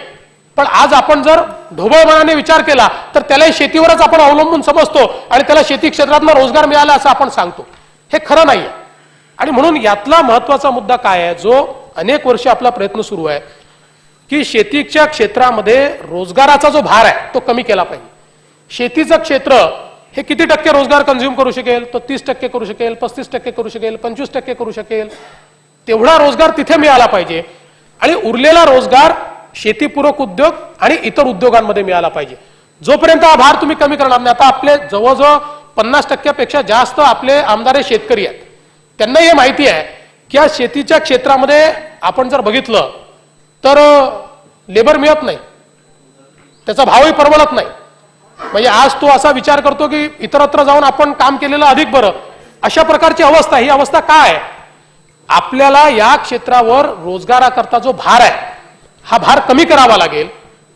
पण आज आपण जर ढोबळ मनाने विचार केला तर त्यालाही शेतीवरच आपण अवलंबून समजतो आणि त्याला शेती क्षेत्रातनं रोजगार मिळाला असं आपण सांगतो. हे खरं नाहीये. आणि म्हणून यातला महत्वाचा मुद्दा काय आहे, जो अनेक वर्ष आपला प्रयत्न सुरू आहे की शेतीच्या क्षेत्रामध्ये रोजगाराचा जो भार आहे तो कमी केला पाहिजे. शेतीचं क्षेत्र हे किती टक्के रोजगार कंझ्युम करू शकेल, तो 30% करू शकेल, 35% करू शकेल, 25% करू शकेल, तेवढा रोजगार तिथे मिळाला पाहिजे आणि उरलेला रोजगार शेतीपूरक उद्योग आणि इतर उद्योगांमध्ये मिळाला पाहिजे. जोपर्यंत हा भार तुम्ही कमी करणार नाही, आता आपले जवळजवळ 50% जास्त आपले आमदार शेतकरी आहेत, त्यांना हे माहिती आहे की या शेतीच्या क्षेत्रामध्ये आपण जर बघितलं तर लेबर मिळत नाही, त्याचा भावही परवडत नाही. म्हणजे आज तो असा विचार करतो की इतरत्र जाऊन आपण काम केलेलं अधिक बरं, अशा प्रकारची अवस्था. ही अवस्था काय आहे, आपल्याला या क्षेत्रावर रोजगाराकरता जो भार आहे हा भार कमी करावा लागेल.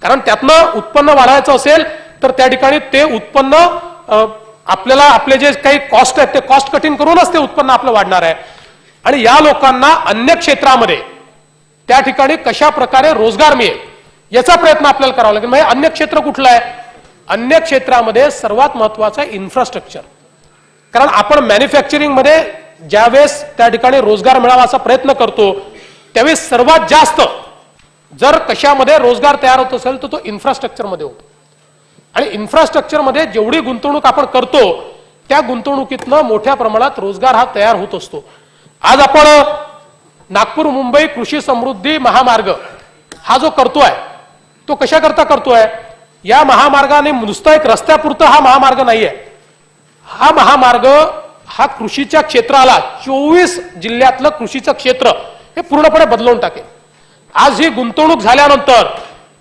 कारण त्यातनं उत्पन्न वाढवायचं असेल तर त्या ठिकाणी ते उत्पन्न आपल्याला आपले जे काही कॉस्ट आहेत ते कॉस्ट कटिंग करूनच ते उत्पन्न आपलं वाढणार आहे. आणि या लोकांना अन्य क्षेत्रामध्ये त्या ठिकाणी कशा प्रकारे रोजगार मिळेल याचा प्रयत्न आपल्याला करावा लागेल. म्हणजे अन्य क्षेत्र कुठलं आहे, अन्य क्षेत्रामध्ये सर्वात महत्वाचं आहे इन्फ्रास्ट्रक्चर. कारण आपण मॅन्युफॅक्चरिंग मध्ये ज्यावेळेस त्या ठिकाणी रोजगार मिळावा असा प्रयत्न करतो त्यावेळेस सर्वात जास्त जर कशामध्ये रोजगार तयार होत असेल तर तो इन्फ्रास्ट्रक्चर मध्ये होतो. आणि इन्फ्रास्ट्रक्चर मध्ये जेवढी गुंतवणूक आपण करतो त्या गुंतवणुकीतनं मोठ्या प्रमाणात रोजगार हा तयार होत असतो. आज आपण नागपूर मुंबई कृषी समृद्धी महामार्ग हा जो करतोय तो कशा करता करतोय, या महामार्गाने नुसतं एक रस्त्यापुरतं हा महामार्ग नाहीये. हा महामार्ग हा कृषीच्या क्षेत्राला 24 जिल्ह्यातलं कृषीचं क्षेत्र हे पूर्णपणे बदलवून टाकेल. आज ही गुंतवणूक झाल्यानंतर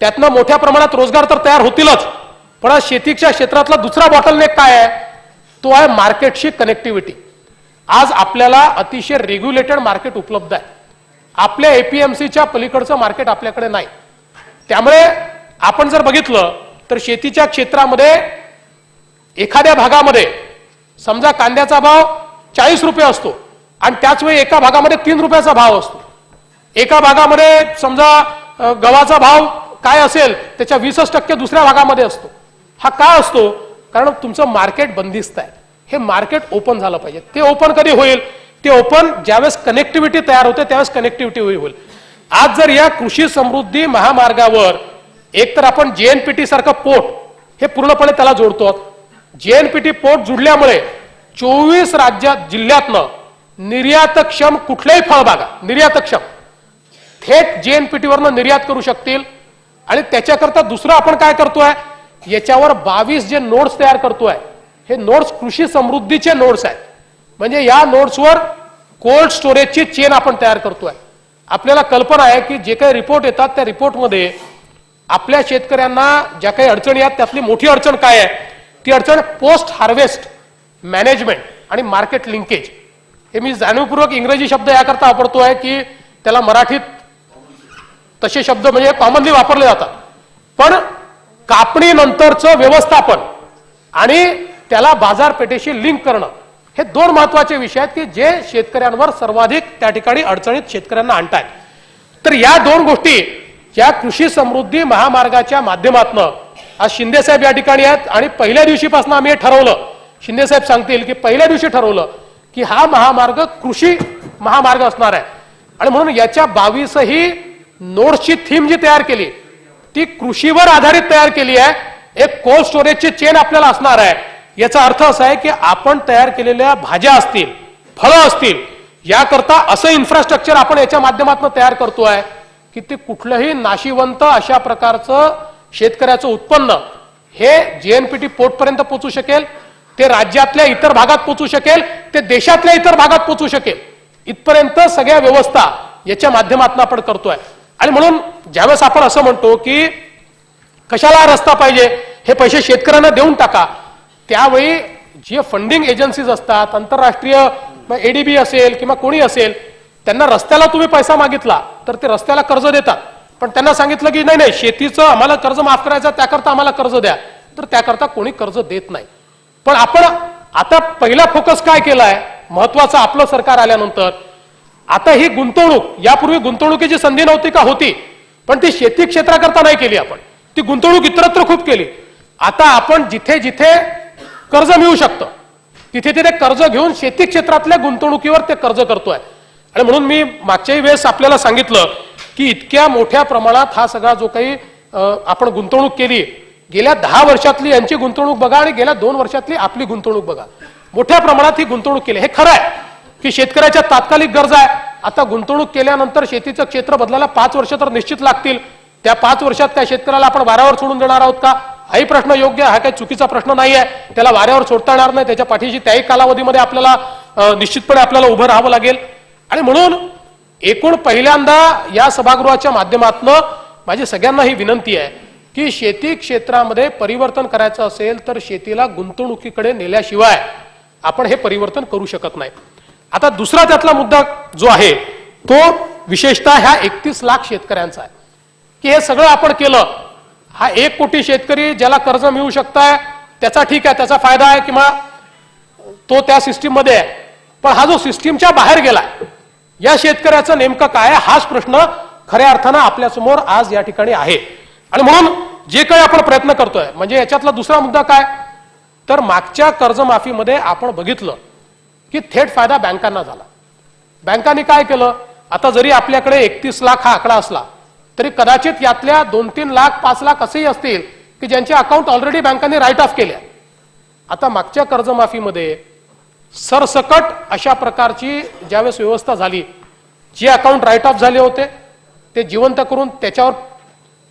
त्यातनं मोठ्या प्रमाणात रोजगार तर तयार होतीलच, पण आज शेतीच्या क्षेत्रातला दुसरा बॉटलनेक काय आहे, तो आहे मार्केटशी कनेक्टिव्हिटी. आज आपल्याला अतिशय रेग्युलेटेड मार्केट उपलब्ध आहे. आपल्या एपीएमसीच्या पलीकडचं मार्केट आपल्याकडे नाही. त्यामुळे आपण जर बघितलं तर शेतीच्या क्षेत्रामध्ये एखाद्या भागामध्ये समजा कांद्याचा भाव 40 रुपये असतो आणि त्याच वेळी एका भागामध्ये 3 रुपयाचा भाव असतो. एका भागामध्ये समजा गव्हाचा भाव काय असेल त्याच्या 20% दुसऱ्या भागामध्ये असतो. हा काय असतो? कारण तुमचं मार्केट बंदिस्त आहे. हे मार्केट ओपन झालं पाहिजे. ते ओपन कधी होईल? ते ओपन ज्यावेळेस कनेक्टिव्हिटी तयार होते त्यावेळेस कनेक्टिव्हिटी होईल. आज जर या कृषी समृद्धी महामार्गावर एकतर आपण जेएनपीटी सारखं पोर्ट हे पूर्णपणे त्याला जोडतो. जेएनपीटी पोर्ट जुडल्यामुळे 24 राज्यात जिल्ह्यातनं निर्यातक्षम कुठल्याही फळबागा निर्यातक्षम थेट जेएनपीटी वरनं निर्यात करू शकतील. आणि त्याच्याकरता दुसरं आपण काय करतोय, याच्यावर 22 जे नोड्स तयार करतोय, हे नोड्स कृषी समृद्धीचे नोड्स आहेत. म्हणजे या नोड्सवर कोल्ड स्टोरेजची चेन आपण तयार करतोय. आपल्याला कल्पना आहे की जे काही रिपोर्ट येतात त्या रिपोर्टमध्ये आपल्या शेतकऱ्यांना ज्या काही अडचणी आहेत त्यातली मोठी अडचण काय आहे, ती अडचण पोस्ट हार्वेस्ट मॅनेजमेंट आणि मार्केट लिंकेज. हे मी जाणीवपूर्वक इंग्रजी शब्द याकरता वापरतोय की त्याला मराठीत तसे शब्द म्हणजे कॉमनली वापरले जातात. पण कापणीनंतरचं व्यवस्थापन आणि त्याला बाजारपेठेशी लिंक करणं हे दोन महत्वाचे विषय आहेत की जे शेतकऱ्यांवर सर्वाधिक त्या ठिकाणी अडचणीत शेतकऱ्यांना आणतायत. तर या दोन गोष्टी या कृषी समृद्धी महामार्गाच्या माध्यमातून आज शिंदे साहेब या ठिकाणी आहेत आणि पहिल्या दिवशीपासून आम्ही हे ठरवलं, शिंदे साहेब सांगतील की पहिल्या दिवशी ठरवलं की हा महामार्ग कृषी महामार्ग असणार आहे. आणि म्हणून याच्या 22ही नोड्सची थीम जी तयार केली ती कृषीवर आधारित तयार केली आहे. एक कोल्ड स्टोरेजची चेन आपल्याला असणार आहे. याचा अर्थ असा आहे की आपण तयार केलेल्या भाज्या असतील, फळं असतील, याकरता असं इन्फ्रास्ट्रक्चर आपण याच्या माध्यमातून तयार करतोय की ते कुठलंही नाशिवंत अशा प्रकारचं शेतकऱ्याचं उत्पन्न हे जेएनपीटी पोर्ट पर्यंत पोहोचू शकेल, ते राज्यातल्या इतर भागात पोहोचू शकेल, ते देशातल्या इतर भागात पोहोचू शकेल. इथपर्यंत सगळ्या व्यवस्था याच्या माध्यमातून आपण करतोय. आणि म्हणून ज्यावेळेस आपण असं म्हणतो की कशाला रस्ता पाहिजे, हे पैसे शेतकऱ्यांना देऊन टाका, त्यावेळी जे फंडिंग एजन्सीज असतात, आंतरराष्ट्रीय एडीबी असेल किंवा कोणी असेल, त्यांना रस्त्याला तुम्ही पैसा मागितला तर ते रस्त्याला कर्ज देतात. पण त्यांना सांगितलं की नाही नाही शेतीचं आम्हाला कर्ज माफ करायचं त्याकरता आम्हाला कर्ज द्या, तर त्याकरता कोणी कर्ज देत नाही. पण आपण आता पहिला फोकस काय केलाय महत्वाचा आपलं सरकार आल्यानंतर, आता ही गुंतवणूक, यापूर्वी गुंतवणुकीची संधी नव्हती का? होती, पण ती शेती क्षेत्राकरता नाही केली आपण. ती गुंतवणूक इतरत्र खूप केली. आता आपण जिथे जिथे कर्ज मिळू शकतं तिथे तिथे कर्ज घेऊन शेती क्षेत्रातल्या गुंतवणुकीवर ते कर्ज करतोय. आणि म्हणून मी मागच्याही वेळेस आपल्याला सांगितलं की इतक्या मोठ्या प्रमाणात हा सगळा जो काही आपण गुंतवणूक केली, गेल्या 10 वर्षातली यांची गुंतवणूक बघा आणि गेल्या 2 वर्षातली आपली गुंतवणूक बघा, मोठ्या प्रमाणात ही गुंतवणूक केली. हे खरं आहे की शेतकऱ्याच्या तात्कालिक गरजा आहे. आता गुंतवणूक केल्यानंतर शेतीचं क्षेत्र बदलायला 5 वर्ष तर निश्चित लागतील. त्या 5 वर्षात त्या शेतकऱ्याला आपण वाऱ्यावर सोडून देणार आहोत का? हाही प्रश्न योग्य आहे, हा काही चुकीचा प्रश्न नाही आहे. त्याला वाऱ्यावर सोडता येणार नाही, त्याच्या पाठीशी त्याही कालावधीमध्ये आपल्याला निश्चितपणे आपल्याला उभं राहावं लागेल. आणि म्हणून एकूण पहिल्यांदा या सभागृहाच्या माध्यमातून माझी सगळ्यांना ही विनंती आहे की शेती क्षेत्रामध्ये परिवर्तन करायचं असेल तर शेतीला गुंतवणुकीकडे नेल्याशिवाय आपण हे परिवर्तन करू शकत नाही. आता दुसरा त्यातला मुद्दा जो आहे तो विशेषतः ह्या 31 लाख शेतकऱ्यांचा आहे की हे सगळं आपण केलं, हा 1 कोटी शेतकरी ज्याला कर्ज मिळू शकताय त्याचा ठीक आहे, त्याचा फायदा आहे किंवा तो त्या सिस्टीम मध्ये आहे. पण हा जो सिस्टीमच्या बाहेर गेलाय या शेतकऱ्याचं नेमकं काय आहे, हाच प्रश्न खऱ्या अर्थानं आपल्या समोर आज या ठिकाणी आहे. आणि म्हणून जे काही आपण प्रयत्न करतोय, म्हणजे याच्यातला दुसरा मुद्दा काय, तर मागच्या कर्जमाफीमध्ये आपण बघितलं की थेट फायदा बँकांना झाला. बँकांनी काय केलं, आता जरी आपल्याकडे 31 लाख हा आकडा असला तरी कदाचित यातल्या 2-3 लाख 5 लाख असेही असतील की ज्यांचे अकाउंट ऑलरेडी बँकांनी राईट ऑफ केले. आता मागच्या कर्जमाफीमध्ये सरसकट अशा प्रकारची ज्यावेळेस व्यवस्था झाली, जे अकाउंट राईट ऑफ झाले होते ते जिवंत करून त्याच्यावर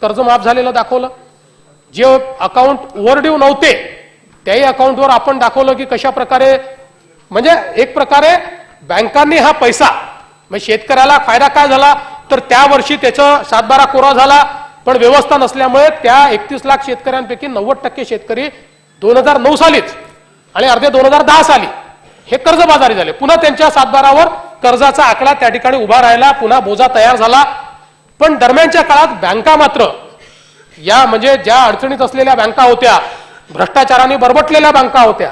कर्ज माफ झालेलं दाखवलं, जे अकाउंट ओव्हरड्यू नव्हते त्याही अकाउंटवर आपण दाखवलं की कशा प्रकारे म्हणजे एक प्रकारे बँकांनी हा पैसा, म्हणजे शेतकऱ्याला फायदा काय झाला तर त्या वर्षी त्याचं 7-12 कोरा झाला, पण व्यवस्था नसल्यामुळे त्या 31 लाख शेतकऱ्यांपैकी 90% शेतकरी 2009 सालीच आणि अर्धे 2010 साली हे कर्जबाजारी झाले. पुन्हा त्यांच्या 7-12वर कर्जाचा आकडा त्या ठिकाणी उभा राहिला, पुन्हा बोजा तयार झाला. पण दरम्यानच्या काळात बँका मात्र या म्हणजे ज्या अडचणीत असलेल्या बँका होत्या, भ्रष्टाचाराने बरबटलेल्या बँका होत्या,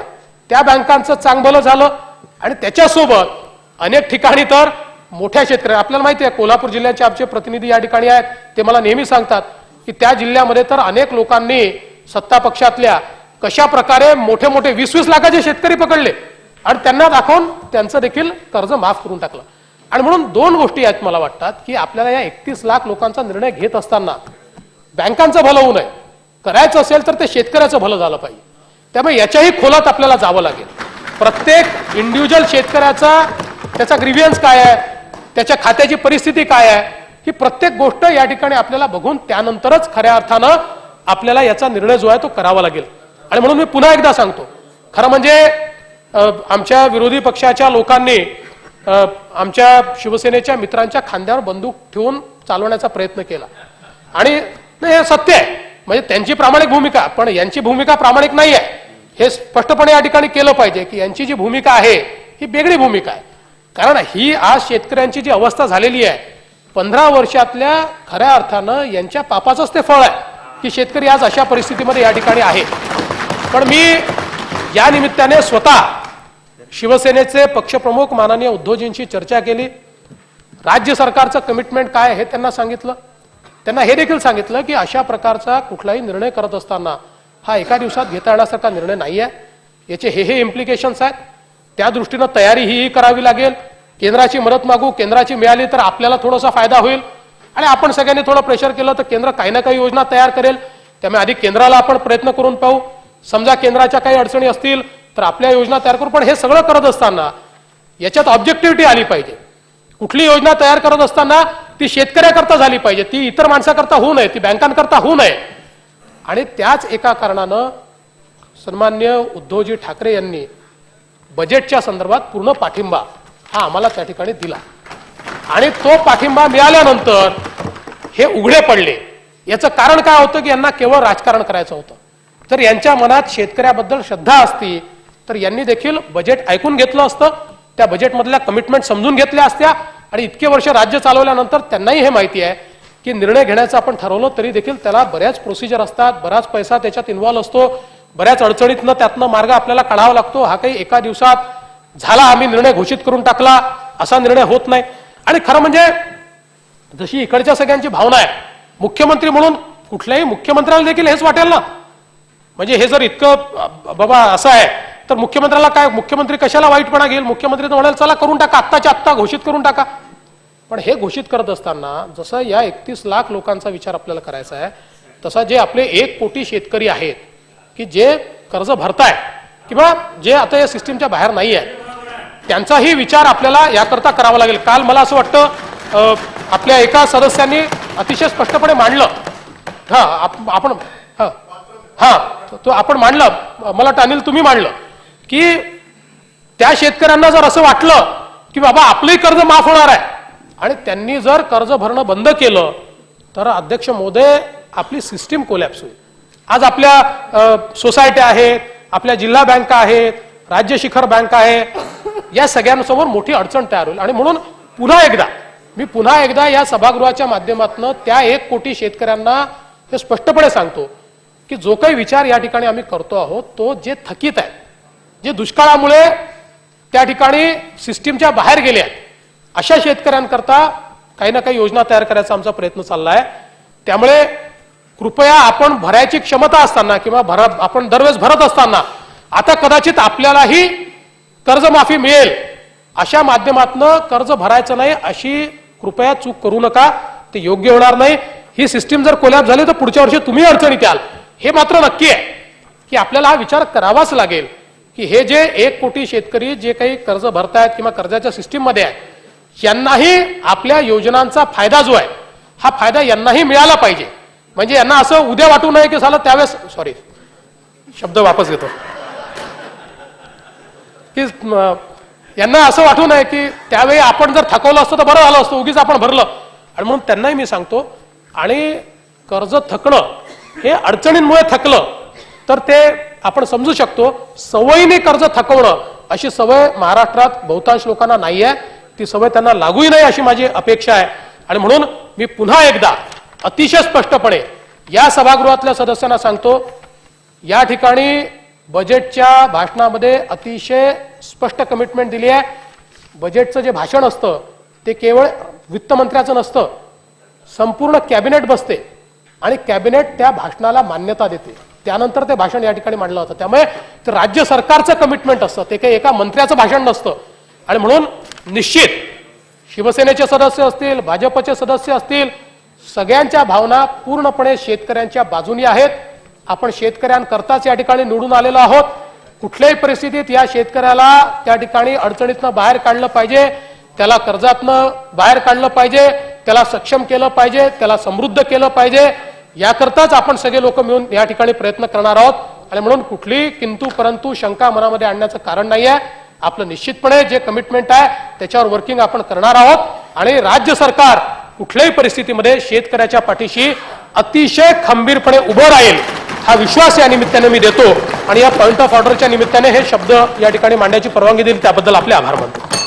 त्या बँकांचं चांगभलं झालं. आणि त्याच्यासोबत अनेक ठिकाणी तर मोठ्या शेतकऱ्या, आपल्याला माहिती आहे कोल्हापूर जिल्ह्याचे आमचे प्रतिनिधी या ठिकाणी आहेत, ते मला नेहमी सांगतात की त्या जिल्ह्यामध्ये तर अनेक लोकांनी सत्ता पक्षातल्या कशा प्रकारे मोठे मोठे 20-20 लाखाचे शेतकरी पकडले आणि त्यांना दाखवून त्यांचं देखील कर्ज माफ करून टाकलं. आणि म्हणून दोन गोष्टी आहेत मला वाटतात की आपल्याला या 31 लाख लोकांचा निर्णय घेत असताना बँकांचं भलं होऊ नये, करायचं असेल तर ते शेतकऱ्याचं भलं झालं पाहिजे. त्यामुळे याच्याही खोलात आपल्याला जावं लागेल. प्रत्येक इंडिव्हिज्युअल शेतकऱ्याचा त्याचा ग्रीव्हियन्स काय आहे, त्याच्या खात्याची परिस्थिती काय आहे, ही प्रत्येक गोष्ट या ठिकाणी आपल्याला बघून त्यानंतरच खऱ्या अर्थानं आपल्याला याचा निर्णय जो आहे तो करावा लागेल. आणि म्हणून मी पुन्हा एकदा सांगतो, खरं म्हणजे आमच्या विरोधी पक्षाच्या लोकांनी आमच्या शिवसेनेच्या मित्रांच्या खांद्यावर बंदूक ठेवून चालवण्याचा प्रयत्न केला. आणि हे सत्य आहे, म्हणजे त्यांची प्रामाणिक भूमिका, पण यांची भूमिका प्रामाणिक नाही आहे हे स्पष्टपणे या ठिकाणी केलं पाहिजे की यांची जी भूमिका आहे ही वेगळी भूमिका आहे. कारण ही आज शेतकऱ्यांची जी अवस्था झालेली आहे, 15 वर्षातल्या खऱ्या अर्थानं यांच्या पापाचंच ते फळ आहे की शेतकरी आज अशा परिस्थितीमध्ये या ठिकाणी आहे. पण मी या निमित्ताने स्वतः शिवसेनेचे पक्षप्रमुख माननीय उद्धवजींशी चर्चा केली. राज्य सरकारचं कमिटमेंट काय हे त्यांना सांगितलं. त्यांना हे देखील सांगितलं की अशा प्रकारचा कुठलाही निर्णय करत असताना हा एका दिवसात घेता येण्यासारखा निर्णय नाही आहे, याचे हे इम्प्लिकेशन्स आहेत, त्या दृष्टीनं तयारी ही करावी लागेल. केंद्राची मदत मागू, केंद्राची मिळाली तर आपल्याला थोडासा फायदा होईल आणि आपण सगळ्यांनी थोडं प्रेशर केलं तर केंद्र काही ना काही योजना तयार करेल. त्यामुळे आधी केंद्राला आपण प्रयत्न करून पाहू. समजा केंद्राच्या काही अडचणी असतील तर आपल्या योजना तयार करू. पण हे सगळं करत असताना याच्यात ऑब्जेक्टिव्हिटी आली पाहिजे. कुठली योजना तयार करत असताना ती शेतकऱ्याकरता झाली पाहिजे, ती इतर माणसाकरता होऊ नये, ती बँकांकरता होऊ नये. आणि त्याच एका कारणानं सन्माननीय उद्धवजी ठाकरे यांनी बजेटच्या संदर्भात पूर्ण पाठिंबा हा आम्हाला त्या ठिकाणी दिला. आणि तो पाठिंबा मिळाल्यानंतर हे उघडे पडले. याचं कारण काय होतं की यांना केवळ राजकारण करायचं होतं. जर यांच्या मनात शेतकऱ्याबद्दल श्रद्धा असती तर यांनी देखील बजेट ऐकून घेतलं असतं, त्या बजेटमधल्या कमिटमेंट समजून घेतल्या असत्या. आणि इतके वर्ष राज्य चालवल्यानंतर त्यांनाही हे माहिती आहे की निर्णय घेण्याचं आपण ठरवलं तरी देखील त्याला बऱ्याच प्रोसिजर असतात, बराच पैसा त्याच्यात इन्व्हॉल्व असतो, बऱ्याच अडचणीतनं त्यातनं मार्ग आपल्याला काढावा लागतो. हा काही एका दिवसात झाला आम्ही निर्णय घोषित करून टाकला असा निर्णय होत नाही. आणि खरं म्हणजे जशी इकडच्या सगळ्यांची भावना आहे, मुख्यमंत्री म्हणून कुठल्याही मुख्यमंत्र्याला देखील हेच वाटेल ना. म्हणजे हे जर इतकं बाबा असं आहे तर मुख्यमंत्र्याला काय, मुख्यमंत्री कशाला वाईटपणा घेईल, मुख्यमंत्री तर म्हणाल चला करून टाका, आत्ताच्या आत्ता घोषित करून टाका. पण हे घोषित करत असताना जसं या 31 लाख लोकांचा विचार आपल्याला करायचा आहे, तसा जे आपले 1 कोटी शेतकरी आहेत की जे कर्ज भरताय किंवा जे आता या सिस्टीमच्या बाहेर नाही आहे, त्यांचाही विचार आपल्याला याकरता करावा लागेल. काल मला असं वाटतं आपल्या एका सदस्यांनी अतिशय स्पष्टपणे मांडलं, आपण तो आपण मांडलं, मला वाटतं अनिल तुम्ही मांडलं की त्या शेतकऱ्यांना जर असं वाटलं की बाबा आपलंही कर्ज माफ होणार आहे आणि त्यांनी जर कर्ज भरणं बंद केलं तर अध्यक्ष महोदय आपली सिस्टीम कोलॅप्स होईल. आज आपल्या सोसायट्या आहेत, आपल्या जिल्हा बँका आहेत, राज्य शिखर बँक आहे, या सगळ्यांसमोर मोठी अडचण तयार होईल. आणि म्हणून पुन्हा एकदा या सभागृहाच्या माध्यमातून त्या 1 कोटी शेतकऱ्यांना हे स्पष्टपणे सांगतो की जो काही विचार या ठिकाणी आम्ही करतो आहोत तो जे थकीत आहे, जे दुष्काळामुळे त्या ठिकाणी सिस्टीमच्या बाहेर गेले आहेत, अशा शेतकऱ्यांकरता काही ना काही योजना तयार करायचा आमचा प्रयत्न चालला आहे. त्यामुळे कृपया आपण भरायची क्षमता असताना किंवा आपण दरवेळेस भरत असताना आता कदाचित आपल्यालाही कर्जमाफी मिळेल अशा माध्यमातून कर्ज भरायचं नाही अशी कृपया चूक करू नका, ते योग्य होणार नाही. ही सिस्टीम जर कोलॅप्स झाली तर पुढच्या वर्षी तुम्ही अडचणीत याल हे मात्र नक्की आहे की आपल्याला हा विचार करावाच लागेल की हे जे 1 कोटी शेतकरी जे काही कर्ज भरतायत किंवा कर्जाच्या सिस्टीम मध्ये आहेत, यांनाही आपल्या योजनांचा फायदा जो आहे हा फायदा यांनाही मिळाला पाहिजे. म्हणजे यांना असं उद्या वाटू नये की झालं त्यावेळेस, सॉरी शब्द वापस घेतो, की यांना असं वाटू नये की त्यावेळी आपण जर थकवलं असतं तर बरं झालं असतं, उगीच आपण भरलं. आणि म्हणून त्यांनाही मी सांगतो, आणि कर्ज थकणं हे अडचणींमुळे थकलं तर ते आपण समजू शकतो. सवयीने कर्ज थकवणं अशी सवय महाराष्ट्रात बहुतांश लोकांना नाही आहे. ती सवय त्यांना लागूही नाही अशी माझी अपेक्षा आहे. आणि म्हणून मी पुन्हा एकदा अतिशय स्पष्टपणे या सभागृहातल्या सदस्यांना सांगतो, या ठिकाणी बजेटच्या भाषणामध्ये अतिशय स्पष्ट कमिटमेंट दिली आहे. बजेटचं जे भाषण असतं ते केवळ वित्तमंत्र्याचं नसतं, संपूर्ण कॅबिनेट बसते आणि कॅबिनेट त्या भाषणाला मान्यता देते, त्यानंतर ते भाषण या ठिकाणी मांडलं होतं. त्यामुळे ते राज्य सरकारचं कमिटमेंट असतं, ते काही एका मंत्र्याचं भाषण नसतं. आणि म्हणून निश्चित शिवसेनेचे सदस्य असतील, भाजपचे सदस्य असतील, सगळ्यांच्या भावना पूर्णपणे शेतकऱ्यांच्या बाजूनी आहेत. आपण शेतकऱ्यांकरताच या ठिकाणी निवडून आलेलो आहोत. कुठल्याही परिस्थितीत या शेतकऱ्याला त्या ठिकाणी अडचणीतनं बाहेर काढलं पाहिजे, त्याला कर्जातनं बाहेर काढलं पाहिजे, त्याला सक्षम केलं पाहिजे, त्याला समृद्ध केलं पाहिजे. याकरताच आपण सगळे लोक मिळून या ठिकाणी प्रयत्न करणार आहोत. आणि म्हणून कुठलीही किंतु परंतु शंका मनामध्ये आणण्याचं कारण नाही आहे. आपलं निश्चितपणे जे कमिटमेंट आहे त्याच्यावर वर्किंग आपण करणार आहोत. आणि राज्य सरकार कुठल्याही परिस्थितीमध्ये शेतकऱ्याच्या पाठीशी अतिशय खंबीरपणे उभं राहील हा विश्वास या निमित्ताने मी देतो. आणि या पॉइंट ऑफ ऑर्डरच्या निमित्ताने हे शब्द या ठिकाणी मांडण्याची परवानगी दिली त्याबद्दल आपले आभार मानतो.